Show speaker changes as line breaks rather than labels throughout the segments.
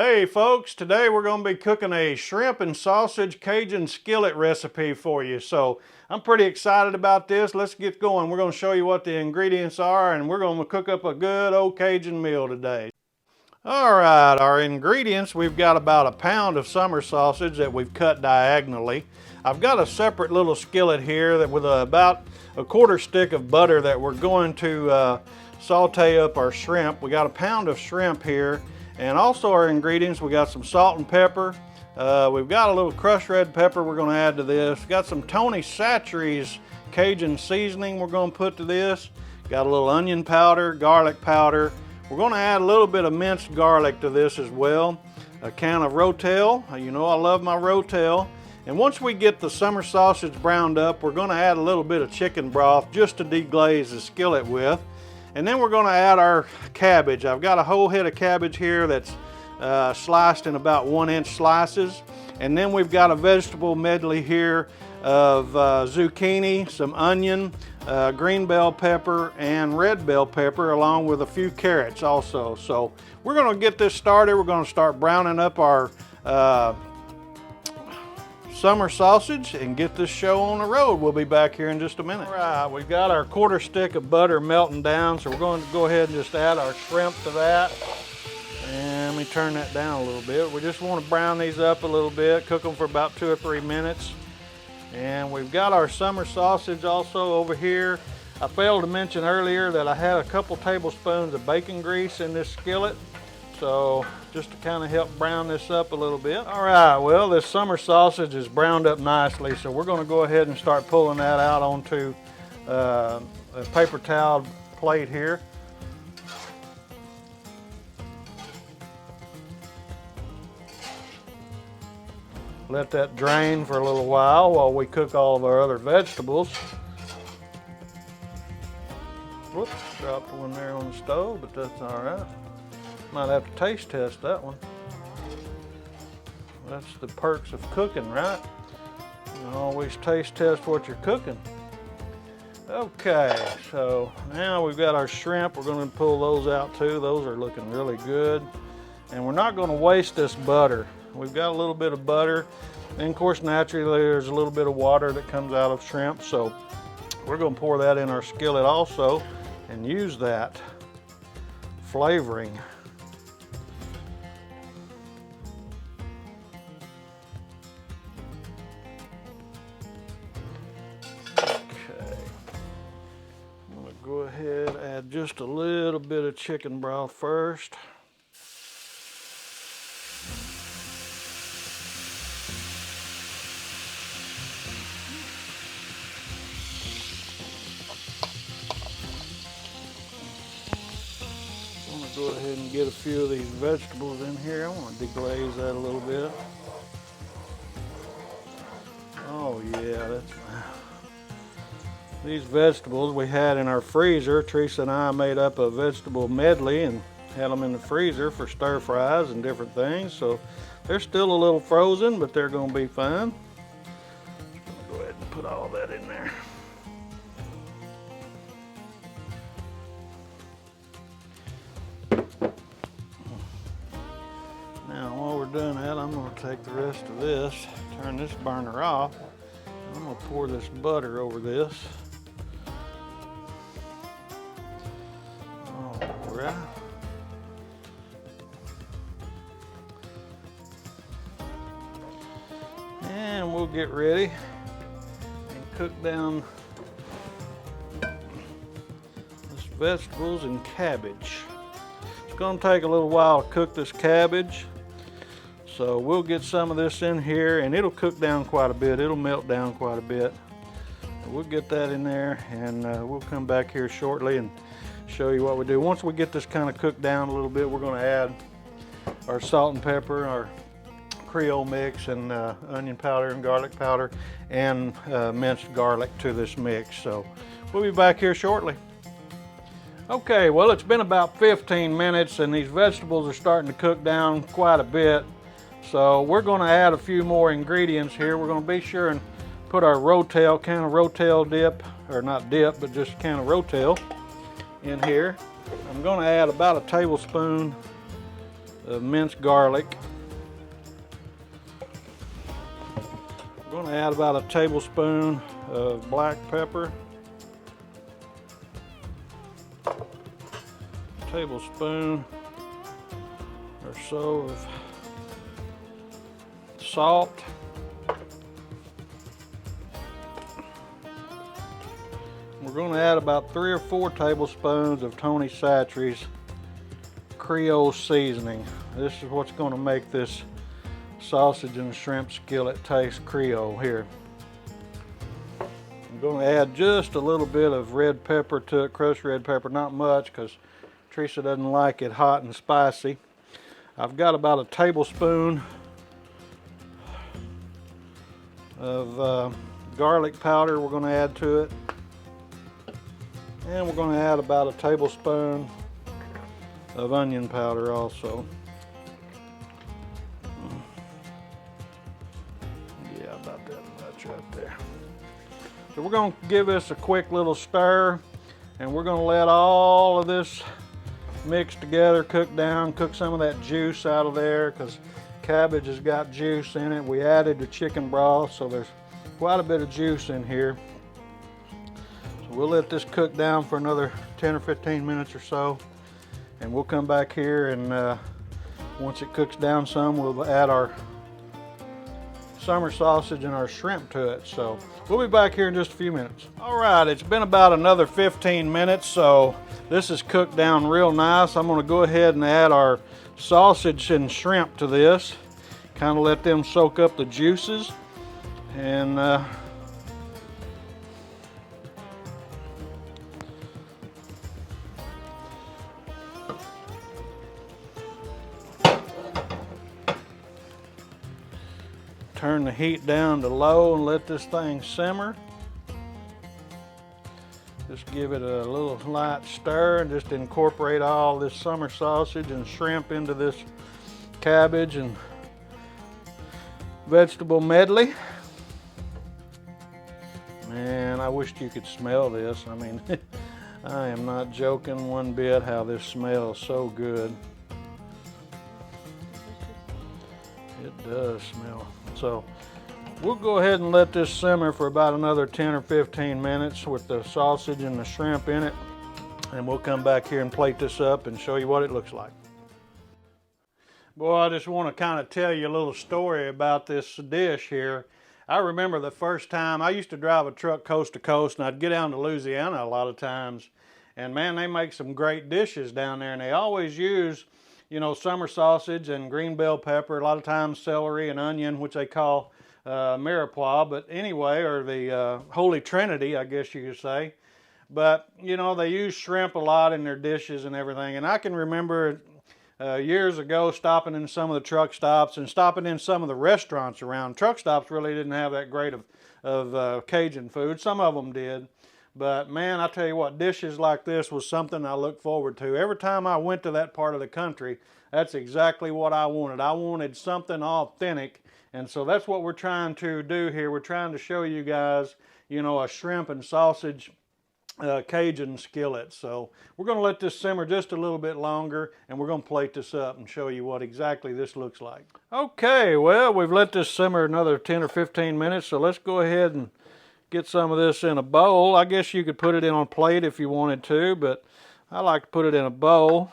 Hey folks, today we're going to be cooking a shrimp and sausage Cajun skillet recipe for you. So I'm pretty excited about this. Let's get going. We're going to show you what the ingredients are and we're going to cook up a good old Cajun meal today. All right, our ingredients, we've got about a pound of summer sausage that we've cut diagonally. I've got a separate little skillet here that with about a quarter stick of butter that we're going to saute up our shrimp. We got a pound of shrimp here. And also our ingredients, we got some salt and pepper. We've got a little crushed red pepper we're going to add to this. Got some Tony Chachere's Cajun seasoning we're going to put to this. Got a little onion powder, garlic powder. We're going to add a little bit of minced garlic to this as well. A can of Rotel. You know I love my Rotel. And once we get the summer sausage browned up, we're going to add a little bit of chicken broth just to deglaze the skillet with. And then we're going to add our cabbage. I've got a whole head of cabbage here that's sliced in about 1-inch slices. And then we've got a vegetable medley here of zucchini, some onion, green bell pepper, and red bell pepper, along with a few carrots also. So we're going to get this started. We're going to start browning up our summer sausage and get this show on the road. We'll be back here in just a minute. All right, we've got our quarter stick of butter melting down, so we're going to go ahead and just add our shrimp to that. And let me turn that down a little bit. We just want to brown these up a little bit, cook them for about 2 or 3 minutes. And we've got our summer sausage also over here. I failed to mention earlier that I had a couple tablespoons of bacon grease in this skillet. So just to kind of help brown this up a little bit. All right, well, this summer sausage is browned up nicely, so we're going to go ahead and start pulling that out onto a paper towel plate here. Let that drain for a little while we cook all of our other vegetables. Whoops, dropped one there on the stove, but that's all right. Might have to taste test that one. That's the perks of cooking, right? You always taste test what you're cooking. Okay, so now we've got our shrimp. We're going to pull those out too. Those are looking really good. And we're not going to waste this butter. We've got a little bit of butter. And of course, naturally, there's a little bit of water that comes out of shrimp. So we're going to pour that in our skillet also and use that flavoring. Go ahead, add just a little bit of chicken broth first. I'm going to go ahead and get a few of these vegetables in here. I want to deglaze that a little bit. Oh yeah, that's these vegetables we had in our freezer. Teresa and I made up a vegetable medley and had them in the freezer for stir fries and different things. So they're still a little frozen, but they're going to be fine. Go ahead and put all that in there. Now while we're doing that, I'm going to take the rest of this, turn this burner off. I'm going to pour this butter over this. Right. And we'll get ready and cook down this vegetables and cabbage. It's going to take a little while to cook this cabbage, so we'll get some of this in here and it'll cook down quite a bit. It'll melt down quite a bit. We'll get that in there and we'll come back here shortly and show you what we do. Once we get this kind of cooked down a little bit, we're going to add our salt and pepper, our Creole mix, and onion powder and garlic powder, and minced garlic to this mix. So we'll be back here shortly. Okay, well, it's been about 15 minutes and these vegetables are starting to cook down quite a bit. So we're going to add a few more ingredients here. We're going to be sure and put our Rotel, can of Rotel dip, or not dip, but just a can of Rotel in here. I'm going to add about a tablespoon of minced garlic. We're going to add about a tablespoon of black pepper, a tablespoon or so of salt, we're going to add about 3 or 4 tablespoons of Tony Chachere's Creole seasoning. This is what's going to make this sausage and shrimp skillet taste Creole here. I'm going to add just a little bit of red pepper to it, crushed red pepper, not much because Teresa doesn't like it hot and spicy. I've got about a tablespoon of garlic powder we're going to add to it. And we're going to add about a tablespoon of onion powder also. Yeah, about that much right there. So we're going to give this a quick little stir, and we're going to let all of this mix together, cook down, cook some of that juice out of there because cabbage has got juice in it. We added the chicken broth, so there's quite a bit of juice in here. So we'll let this cook down for another 10 or 15 minutes or so, and we'll come back here and once it cooks down some, we'll add our summer sausage and our shrimp to it. So we'll be back here in just a few minutes. All right, it's been about another 15 minutes, so this is cooked down real nice. I'm going to go ahead and add our sausage and shrimp to this, kind of let them soak up the juices, and turn the heat down to low and let this thing simmer. Just give it a little light stir and just incorporate all this summer sausage and shrimp into this cabbage and vegetable medley. Man, I wished you could smell this. I mean, I am not joking one bit how this smells so good. It does smell. So we'll go ahead and let this simmer for about another 10 or 15 minutes with the sausage and the shrimp in it, and we'll come back here and plate this up and show you what it looks like. Boy, I just want to kind of tell you a little story about this dish here. I remember the first time I used to drive a truck coast to coast, and I'd get down to Louisiana a lot of times, and man, they make some great dishes down there, and they always use, you know, summer sausage and green bell pepper, a lot of times celery and onion, which they call mirepoix, but anyway, or the Holy Trinity, I guess you could say. But, you know, they use shrimp a lot in their dishes and everything. And I can remember years ago stopping in some of the truck stops and stopping in some of the restaurants around. Truck stops really didn't have that great of Cajun food. Some of them did. But man, I tell you what, dishes like this was something I looked forward to. Every time I went to that part of the country, that's exactly what I wanted. I wanted something authentic. And so that's what we're trying to do here. We're trying to show you guys, you know, a shrimp and sausage Cajun skillet. So we're going to let this simmer just a little bit longer, and we're going to plate this up and show you what exactly this looks like. Okay, well, we've let this simmer another 10 or 15 minutes, so let's go ahead and get some of this in a bowl. I guess you could put it in on a plate if you wanted to, but I like to put it in a bowl.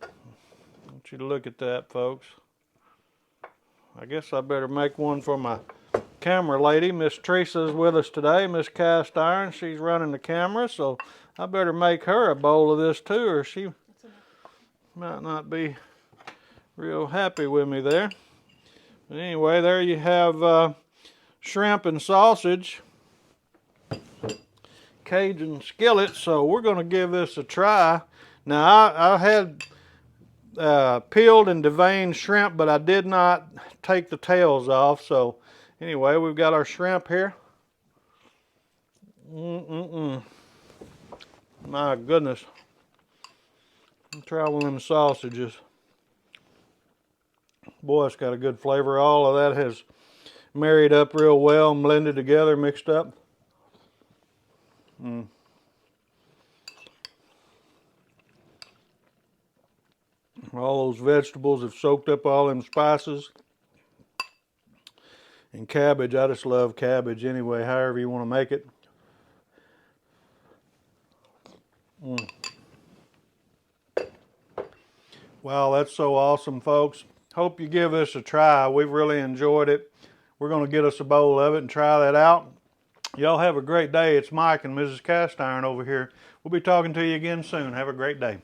I want you to look at that, folks. I guess I better make one for my camera lady. Miss Teresa's with us today, Miss Cast Iron. She's running the camera, so I better make her a bowl of this too, or she might not be real happy with me there. But anyway, there you have shrimp and sausage Cajun skillet. So we're going to give this a try. Now I had peeled and deveined shrimp, but I did not take the tails off. So anyway, we've got our shrimp here. My goodness. Let's try one of them sausages. Boy, it's got a good flavor. All of that has married up real well and blended together, mixed up. All those vegetables have soaked up all them spices. And cabbage, I just love cabbage anyway, however you want to make it. Wow, that's so awesome, folks. Hope you give this a try. We've really enjoyed it. We're going to get us a bowl of it and try that out. Y'all have a great day. It's Mike and Mrs. Cast Iron over here. We'll be talking to you again soon. Have a great day.